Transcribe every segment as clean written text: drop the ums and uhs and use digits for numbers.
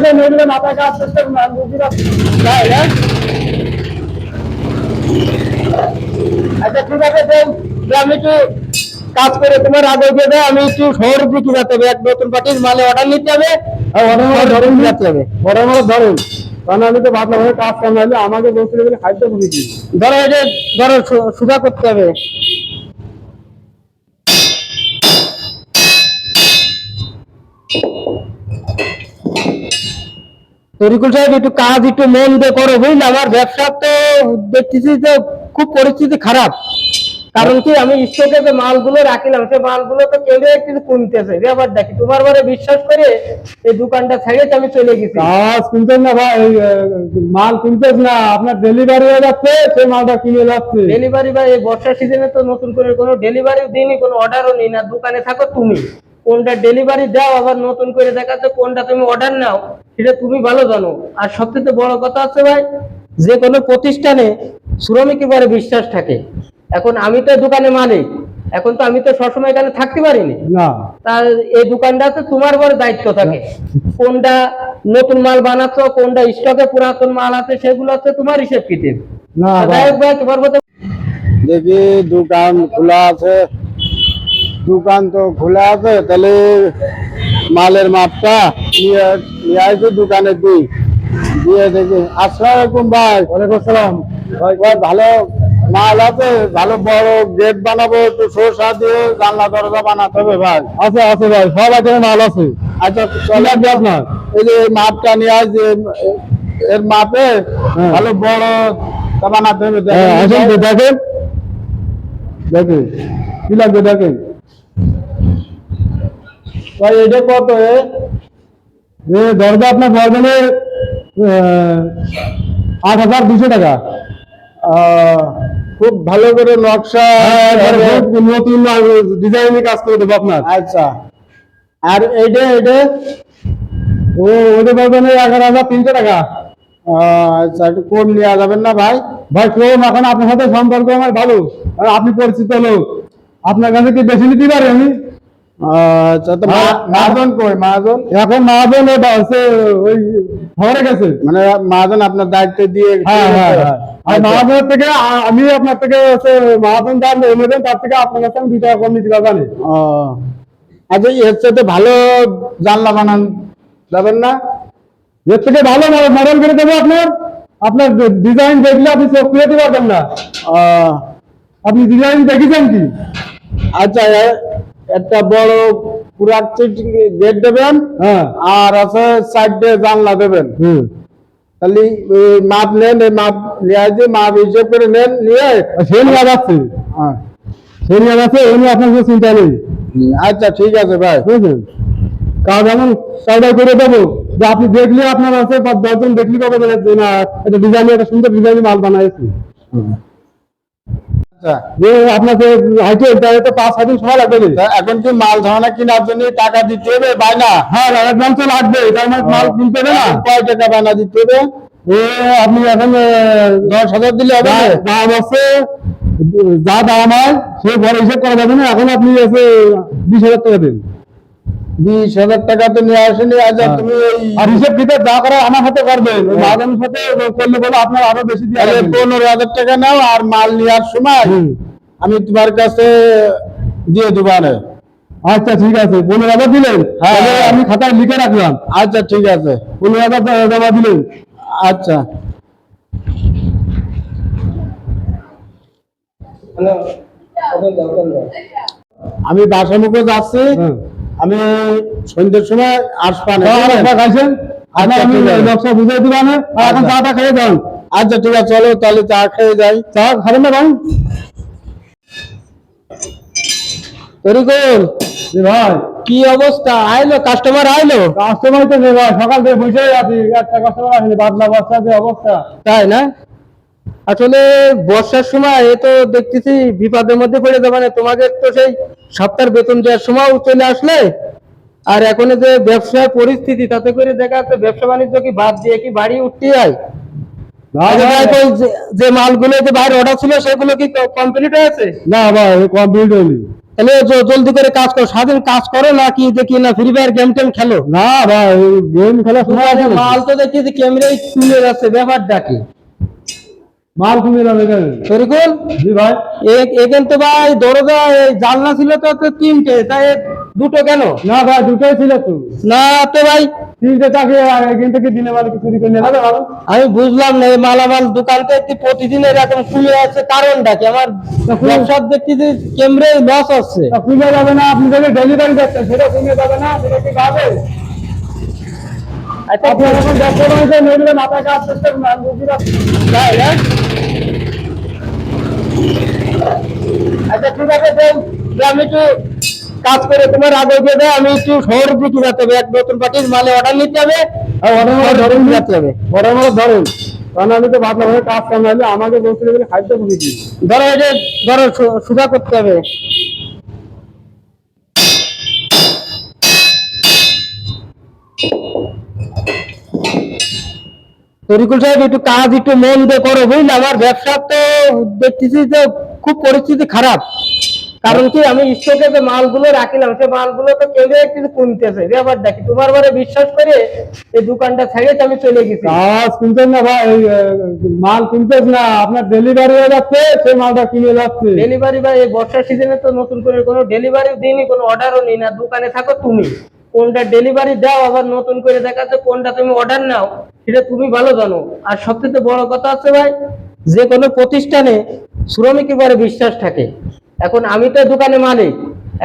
আছে নইলে মাথায় কাজ করতে তাই না? আচ্ছা ঠিক আছে আমি একটু কাজ করে তোমার আগে দিয়ে দেয়, আমি একটু শহরের দিকে যেতে হবে, এক নতুন পার্টির মালে অর্ডার নিতে হবে, ধরুন যেতে হবে ধরুন। কারণ আমি তো ভাবলাম কাজ সামলালে আমাকে বলছিল বলে খাদ্য ভুগেছি, ধরো এটা ধরো সুধা করতে হবে। তরিকুল সাহেব একটু কাজ একটু মন দিয়ে করো বুঝলে, আমার ব্যবসা তো দেখতেছি যে খুব পরিস্থিতি খারাপ। কারণ কি আমি স্টকে যে মালগুলো রাখিলাম সে মালগুলো তো কেউ একটু কমতেছে, ব্যাপার দেখি তোমার বারে বিশ্বাস করে এই দোকানটা ছেড়ে আমি চলে গেছি। কাজ কিনতেন না ভাই, মাল কিনতেছ না, আপনার ডেলিভারি হয়ে যাচ্ছে, সেই মালটা কিনে যাচ্ছে। ডেলিভারি ভাই এই বর্ষার সিজনে তো নতুন করে কোনো ডেলিভারিও দিইনি, কোনো অর্ডারও নেই না, দোকানে থাকো তুমি, কোনটা ডেলিভারি দাও আবার নতুন করে দেখাচ্ছে, কোনটা তুমি অর্ডার নাও সেটা তুমি ভালো জানো। আর সবথেকে বড় কথা আছে ভাই, যে কোনো প্রতিষ্ঠানে শ্রমিকের পরে বিশ্বাস থাকে। এখন আমি তো দোকানে মালিক, এখন তো আমি তো সবসময় এখানে থাকতে পারিনি না, তার এই দোকানটাতে তোমার বড় দায়িত্ব থাকে, কোনটা নতুন মাল বানাচ্ছ, কোনটা স্টকে পুরাতন মাল আছে, সেগুলো হচ্ছে তোমার হিসেব কিতাব। না ভাই তোমার মতো দেখি দোকান খোলা আছে, দোকান তো খোলা আছে, তাহলে মালের মাপটা নিয়ে আসবে দোকানে দিয়ে দেখি। আসসালামু আলাইকুম ভাই। ওয়ালাইকুম আসসালাম ভাই। ভালো মাল আছে, ভালো বড় গেট বানাবো, একটু শসা দিয়ে জানলা দরজা বানাতে হবে ভাই। আছে আছে ভাই, সব রকমের মাল আছে। আচ্ছা চলে আসবে আপনার, এই যে মাপটা নিয়ে আসবে, এর মাপে ভালো বড় বানাতে হবে। দেখেন দেখেন দেখেন কি লাগবে দেখেন ভাই। এটা কত দরজা আপনার পড়বে ৮,২০০ টাকা। খুব ভালো করে নকশা নতুন ডিজাইনে কাজ করে দেবো আপনার। আচ্ছা আর এইটা ওইটা পড়বে ১১,৩০০ টাকা। আচ্ছা একটু কম নেওয়া যাবেন না ভাই? ভাই কম, এখন আপনার সাথে সম্পর্ক আমার ভালো, আর আপনি পরিচিত লোক, আপনার কাছে কি বেশি নিতে পারি আমি? আচ্ছা তো মহাজন কই? মহাজন এখন মহাজন ওই ঘরে গেছে, মানে মহাজন আপনার দায়িত্ব দিয়ে। আর মহাজনের থেকে আমি আপনার থেকে মহাজন দাম নেবেন, তার থেকে আপনার কাছে আমি 2 টাকা কম নিতে পারবেন। আচ্ছা এর সাথে ভালো জানলা বানান যাবেন না? এর থেকে ভালো মডেল করে দেবো আপনার, আপনার ডিজাইন দেখলে আপনি চোখ খুলে পারবেন না। আপনি ডিজাইন দেখেছেন কি? আচ্ছা একটা বড় গেট দেবেন, আর আছে সাইডে জানলা দেবেন। তাহলে মাপ নেন, মাপ নিয়ে আসবে, মাপ হিসেব করে নেন, নিয়ে সে নিয়ে যাচ্ছে। সে নিয়ে যাচ্ছে, এমনি আপনার কোনো চিন্তা নেই। আচ্ছা ঠিক আছে ভাই, বুঝলেন? কাজ এমন কায়দায় করে দেবো যে আপনি দেখলে আপনার আছে 10 জন দেখলে কবে না একটা ডিজাইন, একটা সুন্দর ডিজাইন মাল বানাইছি। আপনাকে তো 5-6 দিন সময় লাগবে। এখন কি মাল ধারণা কেনার জন্য টাকা দিতে হবে বায়না? হ্যাঁ অ্যাডভান্স তো লাগবে, মাল কিনতে হবে না। কয় টাকা বায়না দিতে হবে? আপনি এখন 10,000 দিলে হবে? দাম আছে, যা দাম হয় সে ঘরে হিসেব করা যাবে না। এখন আপনি 20,000 টাকা দিন। 20,000 টাকা তো নিয়ে আসেনি। আচ্ছা তুমি আর হিসেব কিতাব যা করার আমার সাথে করবেন, মালের সাথে করলে বলে আপনার আরো বেশি দিয়ে 15,000 টাকা নাও, আর মাল নেওয়ার সময় আমি তোমার কাছে দিয়ে দেবো। আচ্ছা ঠিক আছে, 15,000 দিলেন? হ্যাঁ আমি খাতায় লিখে রাখলাম। আচ্ছা ঠিক আছে, 15,000 জমা দিলেন। আচ্ছা আমি বাসা মুখে যাচ্ছি, আমি সন্ধ্যের সময় আসবেন। আমি নকশা বুঝাই দিব, এখন চাটা খেয়ে যান। আচ্ছা ঠিক আছে, চলো তাহলে চা খেয়ে যাই। চা খাবেন না ভাই? ভাই কি অবস্থা? আইলো কাস্টমার? আইলো কাস্টমার তো নেই ভাই, সকাল থেকে বসে আছি, একটা কাস্টমার আসেনি। বাদলা বর্ষা যে অবস্থা, তাই না? আসলে বর্ষার সময় এ তো দেখতেছি বিপদের মধ্যে পড়ে যাবে না। তোমাকে তো সেই সপ্তাহের বেতন দেওয়ার সময় চলে আসলে, আর এখন যে ব্যবসার পরিস্থিতি তাতে করে দেখা যাচ্ছে ব্যবসা বাণিজ্য কি বাদ দিয়ে কি বাড়ি উঠতে হয়? যে মালগুলো যে বাইরে অর্ডার ছিল সেগুলো কি কমপ্লিট হয়েছে? না ভাই কমপ্লিট হয়নি। তাহলে জলদি করে কাজ করো, সারাদিন কাজ করো নাকি দেখি না ফ্রি ফায়ার গেম টেম খেলো? না ভাই গেম খেলা সময় আছে নাকি? মাল তো দেখি যে ক্যামেরায় তুলে যাচ্ছে, ব্যাপারটা কি? মাল তুমি এখানে শরীফুল, জি ভাই। এখানে তো ভাই দরজা জানলা ছিল তো তিনটে, তাই দুটো কেন? না ভাই দুটোই ছিল তো। না তো ভাই, তিনটে চাকরি এখান থেকে দিনে মাল চুরি করে নিয়ে যাবে ভালো। আমি বুঝলাম না, এই মালামাল দোকানটা প্রতিদিন এরকম খুলে আছে, কারণটা কি? আমার ব্যবসার দেখছি যে ক্যামেরায় লস হচ্ছে। খুঁজে যাবে না, আপনি যদি ডেলিভারি করছেন সেটা খুঁজে যাবে না, সেটা কি পাবে? আচ্ছা আপনি এখন দেখতে পাচ্ছেন নইলে মাথায় কাজ করতে তাই না? আচ্ছা ঠিক আছে, আমি একটু কাজ করে তোমার আগে দিয়ে দেয়, আমি একটু শহরের দিকে যেতে হবে, এক নতুন পার্টির মালে অর্ডার নিতে হবে, ধরেন যেতে হবে। ধরেন কারণ আমি তো ভাবলাম কাজ কামাইলে আমাকে বলতে গেলে খাদ্য খুঁজেছি। ধরো এটা, ধরো সুধা করতে হবে। তরিকুল সাহেব, একটু কাজ একটু মন দিয়ে করো বুঝলে, আমার ব্যবসা তো দেখতেছি যে খুব পরিস্থিতি খারাপ। কারণ কি, আমি স্টকে যে মালগুলো রাখিলাম সে মালগুলো তো কেউ একটু কমতেছে, ব্যাপার দেখি তোমার বারে বিশ্বাস করে এই দোকানটা ছেড়ে আমি চলে গেছি। কাজ কিনতেন না ভাই, মাল কিনতেন না, আপনার ডেলিভারি হয়ে যাচ্ছে, সেই মালটা কিনে যাচ্ছে। ডেলিভারি ভাই, এই বর্ষার সিজনে তো নতুন করে কোনো ডেলিভারি দিইনি, কোনো অর্ডারও নিই না, দোকানে থাকো তুমি, কোনটা ডেলিভারি দাও আবার নতুন করে দেখাচ্ছে, কোনটা তুমি অর্ডার নাও সেটা তুমি ভালো জানো। আর সবথেকে বড় কথা আছে ভাই, যে কোনো প্রতিষ্ঠানে শ্রমিকের পরে বিশ্বাস থাকে। এখন আমি তো দোকানে মালিক,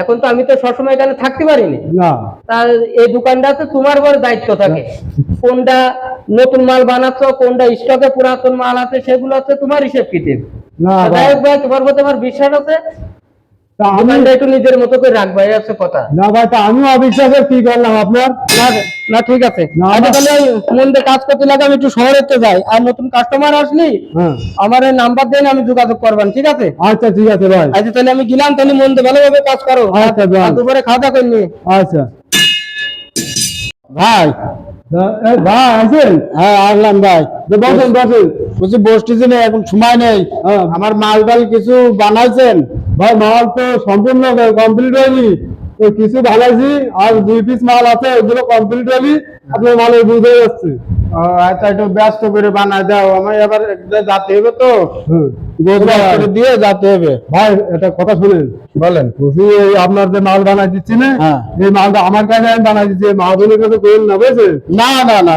এখন তো আমি তো সবসময় এখানে থাকতে পারিনি না, তার এই দোকানটাতে তোমার বড় দায়িত্ব থাকে, কোনটা নতুন মাল বানাচ্ছ, কোনটা স্টকে পুরাতন মাল আছে, সেগুলো হচ্ছে তোমার হিসেব কিতাব। না ভাই, ভাই তোমার প্রতি আমার বিশ্বাস আছে, তা আমি দোকানটা একটু নিজের মতো করে রাখবা, এই আছে কথা। না ভাই, তা আমিও অবিশ্বাসের কি করলাম আপনার। না না ঠিক আছে, না, আচ্ছা তাহলে মন দিয়ে কাজ করতে লাগে, আমি একটু শহরে তো যাই, আর নতুন কাস্টমার আসলি হ্যাঁ আমার এই নাম্বার দেন, আমি যোগাযোগ করবেন, ঠিক আছে? আচ্ছা ঠিক আছে ভাই। আচ্ছা তাহলে আমি গেলাম, তাহলে মন দিয়ে ভালোভাবে কাজ করো। আচ্ছা ভাই। আর দুপুরে খাওয়া দাওয়া করলি? আচ্ছা ভাই, ভাই আছেন? হ্যাঁ আসলাম ভাই। বসেন বসেন। বলছি বসতেছি না, এখন সময় নেই, হ্যাঁ আমার মাল টাল কিছু বানাইছেন? ভাই মাল তো সম্পূর্ণ কমপ্লিট হয়নি, তো কিছু বানাইছি, আর 2 পিস মাল আছে, ওগুলো কমপ্লিট হয়নি, আপনার মালের বুঝে যাচ্ছে। আচ্ছা একটু ব্যস্ত করে বানাই দাও, আমার এবার যাতে হবে তো, হ্যাঁ দিয়ে যেতে হবে। ভাই একটা কথা শুনেন, বলেন। বলছি এই আপনার যে মাল বানাই দিচ্ছি না, হ্যাঁ। এই মালটা আমার কাছে আমি বানাই দিচ্ছি, মালগুলোর কাছে করেন না বুঝছেন? না না না,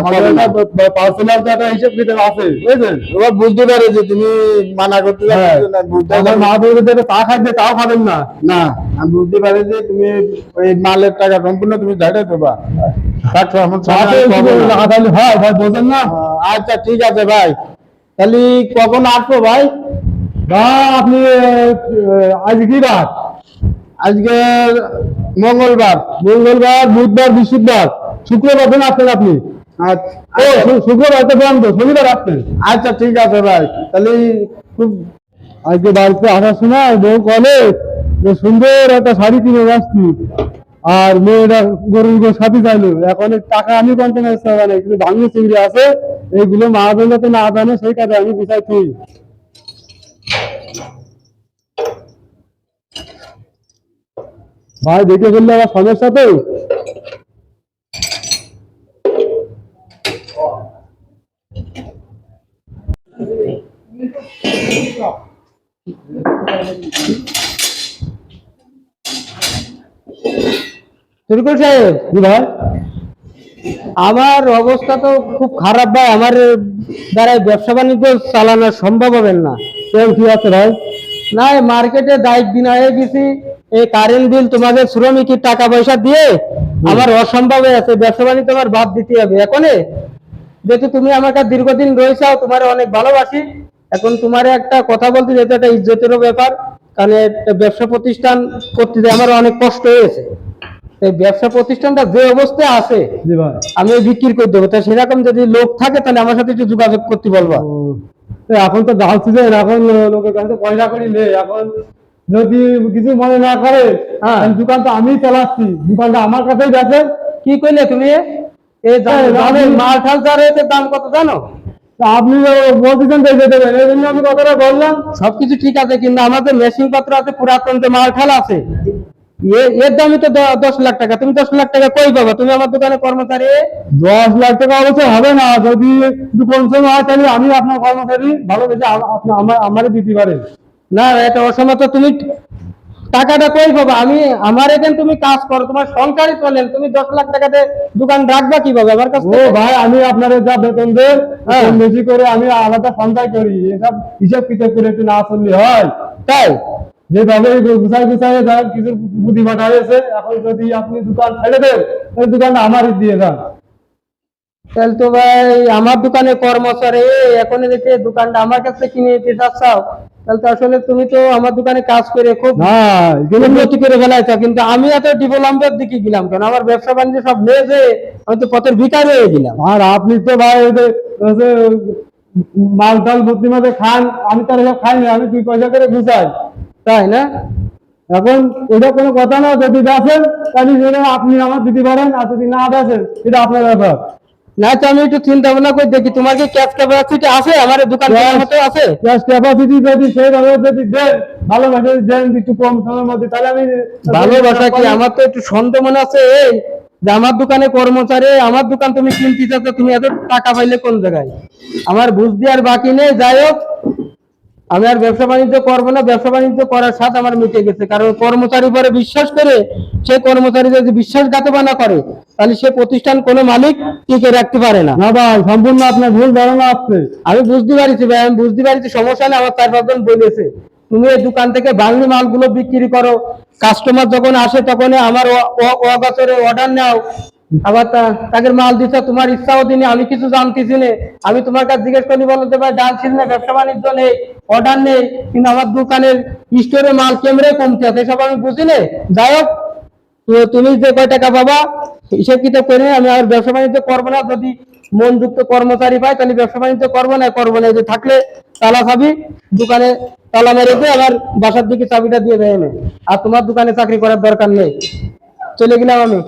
পার্সোনাল একটা হিসেব কিতাব আছে বুঝছেন? এবার বুঝতে পারে যে তুমি মানা করতে হ্যাঁ। যাচ্ছ না, বুঝতে আমার মালগুলো যেটা চা খাইছে তাও খাবেন না। না, আমি বুঝতে পারি যে তুমি ওই মালের টাকা সম্পূর্ণ তুমি ঝাড়ে দেবা। হ্যাঁ ভাই বলছেন না। আচ্ছা ঠিক আছে ভাই, তাহলে কখন আসবো ভাই? বা আপনি আজ কি বার? আজকে মঙ্গলবার। মঙ্গলবার, বুধবার, বৃহস্পতিবার, শুক্রবার দিন আসছেন আপনি। ও শুক্রবার তো বন্ধ, শনিবার আসছেন। আচ্ছা ঠিক আছে ভাই, তাহলে খুব আজকে বাড়িতে আসার সময় বউ বলে যে সুন্দর একটা শাড়ি কিনে যাচ্ছি, আর মেয়েরা গরুর সাথে চাইলো, এখন এই টাকা আমি কন্টেন্ট মানে কিন্তু ভাঙি চিংড়ি আছে, এইগুলো মা যাতে না জানে সেই কাজে আমি বিচাইছি। ভাই দেখে ফেললে আবার সমস্যা তো। তরিকুল সাহেব, কি ভাই? আমার অবস্থা তো খুব খারাপ ভাই, আমার দ্বারা ব্যবসা বাণিজ্য চালানো সম্ভব হবে না। কেন কি আছে ভাই? না, মার্কেটে দায়িত্ব দিন হয়ে গেছি, এই কারেন্ট বিল তোমাদের শ্রমিকের টাকা পয়সা দিয়ে আমার অসম্ভব হয়ে আছে, ব্যবসা বাণিজ্য আমার বাদ দিতে হবে। এখন যেহেতু তুমি আমার কাছে দীর্ঘদিন রয়েছাও, তোমার অনেক ভালোবাসি, এখন তোমার একটা কথা বলতে, যেহেতু একটা ইজ্জতেরও ব্যাপার, কারণ একটা ব্যবসা প্রতিষ্ঠান করতে যে আমার অনেক কষ্ট হয়েছে, এই ব্যবসা প্রতিষ্ঠানটা যে অবস্থায় আছে জি ভাই। আমি বিক্রি করে দেবো, তা সেরকম যদি লোক থাকে তাহলে আমার সাথে একটু যোগাযোগ করতে বলবা। এখন তো ডাল সিজন, এখন লোকের কাছে পয়সা করি নেই, এখন যদি কিছু মনে না করে, হ্যাঁ। দোকান তো আমি চালাচ্ছি, দোকানটা আমার কাছেই গেছে। কি কইলে তুমি? এই মাল ঠাল যা রয়েছে দাম কত জানো? আপনি বলতেছেন দেখে দেবেন, এই জন্য আমি কথাটা বললাম। সবকিছু ঠিক আছে, কিন্তু আমাদের মেশিন পত্র আছে, পুরাতন যে মাল ঠাল আছে এর দামই তো 10 লাখ টাকা। তুমি 10 লাখ টাকা কই পাবা? তুমি আমার দোকানে কর্মচারী। 10 লাখ টাকা অবশ্য হবে না, যদি একটু কম সম হয় তাহলে আমি আপনার কর্মচারী ভালোবেসে আপনি আমারে দিতে পারেন। না, এটা অসম্মত। তুমি টাকাটা কই পাবা? আমার এখানে তুমি কাজ করো, তোমার সংসারই চলেন, তুমি 10 লাখ টাকাতে দোকান রাখবা কিভাবে আমার কাছ ও থেকে? ভাই, আমি আপনার যা বেতন দেন হ্যাঁ। কম বেশি করে আমি আলাদা সঞ্চয় করি, এসব হিসাব কিতাব করে একটু না চললে হয়? তাই? যেভাবে গুছাই গুছাই যান কিছু বুদ্ধি পাঠাইছে, এখন যদি আপনি দোকান ছেড়ে দেন তাহলে দোকানটা আমারই দিয়ে যান। তাহলে তো ভাই আমার দোকানে কর্মচারী, এখন দেখে দোকানটা আমার কাছে কিনে নিতে চাচ্ছাও, তাহলে তো আসলে তুমি তো আমার দোকানে কাজ করে খুব না এগুলো উন্নতি করে ফেলাইছো, কিন্তু আমি এত ডেভেলপমেন্টের দিকে গেলাম কেন? আমার ব্যবসা বাণিজ্য সব লেজে, আমি তো পথের ভিখারি হয়ে গেলাম। আর আপনি তো ভাই ওই যে মাল টাল বুদ্ধি মাঝে খান, আমি তো আর এসব খাই না, আমি 2 পয়সা করে গুছাই। তাই না? এখন এটা কোনো কথা না, যদি দেখেন তাহলে সেটা আপনি আমার দিতে পারেন, আর যদি না দেখেন সেটা আপনার ব্যাপার। না তো আমি একটু চিন্তা ভাবনা করে দেখি, তোমার কি ক্যাশ ক্যাপাসিটি আছে আমার এই দোকান করার মতো আছে? ক্যাশ ক্যাপাসিটি যদি সেইভাবে যদি দেন, ভালোবাসে দেন একটু কম সময়ের মধ্যে, তাহলে আমি ভালোবাসা কি? আমার তো একটু সন্দেহ মনে আছে এই যে আমার দোকানে কর্মচারী, আমার দোকান তুমি কিনতে চাচ্ছ, তুমি এত টাকা পাইলে কোন জায়গায়? আমার বুঝ দেওয়ার বাকি নেই। যাই হোক, আমি আর ব্যবসা বাণিজ্য করবো না, ব্যবসা বাণিজ্য করার স্বাদ আমার মিটে গেছে। কারণ কর্মচারী পরে বিশ্বাস করে, সে কর্মচারী যদি বিশ্বাসঘাতকতা করে, তাহলে সে প্রতিষ্ঠান কোনো মালিক টিকে রাখতে পারে না। না ভাই, সম্পূর্ণ আপনার ভুল ধারণা আছে। আমি বুঝতে পারছি ভাই, আমি বুঝতে পারছি, সমস্যা নেই। আমার 4-5 জন বলেছে তুমি এই দোকান থেকে বাঙালি মালগুলো বিক্রি করো, কাস্টমার যখন আসে তখন আমার অগাছরে অর্ডার নাও, আবার তাকে মাল দিচ্ছ তোমার ইচ্ছাও দিনে, আমি কিছু জানতেছি না। আমি তোমার কাছে জিজ্ঞেস করি, বলতে ভাই জানছিস না, ব্যবসা বাণিজ্য নেই, অর্ডার নেই, কিন্তু আমার দোকানের স্টোরে মাল কেমরে কমতে আছে, এসব আমি বুঝি না। যাই হোক, তো তুমি যে কয় টাকা পাবা হিসেব কিতাব করে আমি আর ব্যবসা বাণিজ্য করবো না। যদি মন যুক্ত কর্মচারী পাই তাহলে ব্যবসা বাণিজ্য করবো না, করবো না। যে থাকলে তালা চাবি দোকানে তালা মেরে দিয়ে আমার বাসার দিকে চাবিটা দিয়ে দেয় না। আর তোমার দোকানে চাকরি করার দরকার নেই, চলে গেলাম আমি।